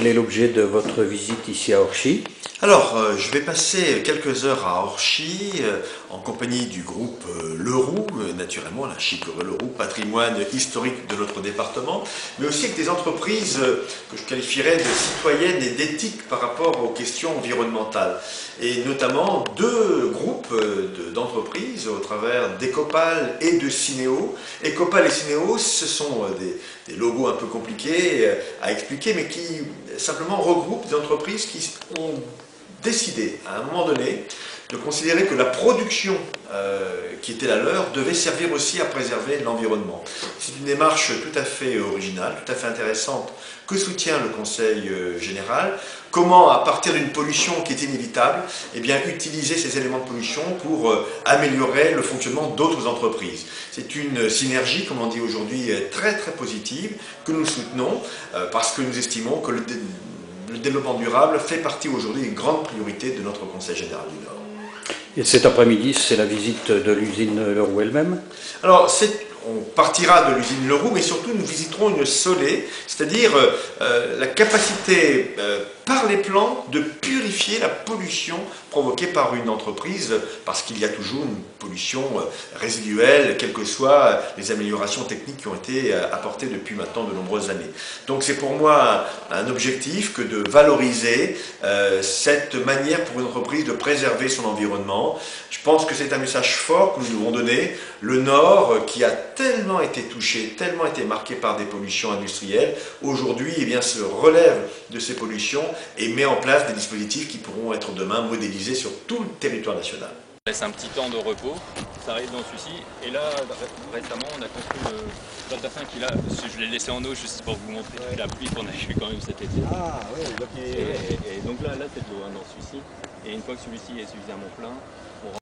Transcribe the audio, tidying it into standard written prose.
quel est l'objet de votre visite ici à Orchy? Alors, je vais passer quelques heures à Orchy en compagnie du groupe Leroux, naturellement, la chicorée Leroux, patrimoine historique de notre département, mais aussi avec des entreprises que je qualifierais de citoyennes et d'éthique par rapport aux questions environnementales. Et notamment deux groupes d'entreprises au travers d'Ecopal et de Synéo. Ecopal et Synéo, ce sont des logos un peu compliqués à expliquer, mais qui simplement regroupent des entreprises qui ont décidé à un moment donné de considérer que la production qui était la leur devait servir aussi à préserver l'environnement. C'est une démarche tout à fait originale, tout à fait intéressante que soutient le Conseil général. Comment, à partir d'une pollution qui est inévitable, eh bien, utiliser ces éléments de pollution pour améliorer le fonctionnement d'autres entreprises. C'est une synergie, comme on dit aujourd'hui, très très positive que nous soutenons parce que nous estimons que le développement durable fait partie aujourd'hui des grandes priorités de notre Conseil général du Nord. Et cet après-midi, c'est la visite de l'usine Leroux elle-même? Alors, on partira de l'usine Leroux, mais surtout nous visiterons une Solé, c'est-à-dire la capacité par les plantes de purifier la pollution provoquée par une entreprise, parce qu'il y a toujours une pollution résiduelle, quelles que soient les améliorations techniques qui ont été apportées depuis maintenant de nombreuses années. Donc c'est pour moi un objectif que de valoriser cette manière pour une entreprise de préserver son environnement. Je pense que c'est un message fort que nous devons donner. Le Nord, qui a tellement été touché, tellement été marqué par des pollutions industrielles, aujourd'hui eh bien, se relève de ces pollutions et met en place des dispositifs qui pourront être demain modélisés sur tout le territoire national. On laisse un petit temps de repos, ça arrive dans celui-ci, et là récemment on a construit le platafin qui là, je l'ai laissé en eau juste pour vous montrer la pluie qu'on a eu quand même cet été. Ah oui, donc Et donc là c'est de l'eau hein, dans celui-ci, et une fois que celui-ci est suffisamment plein, on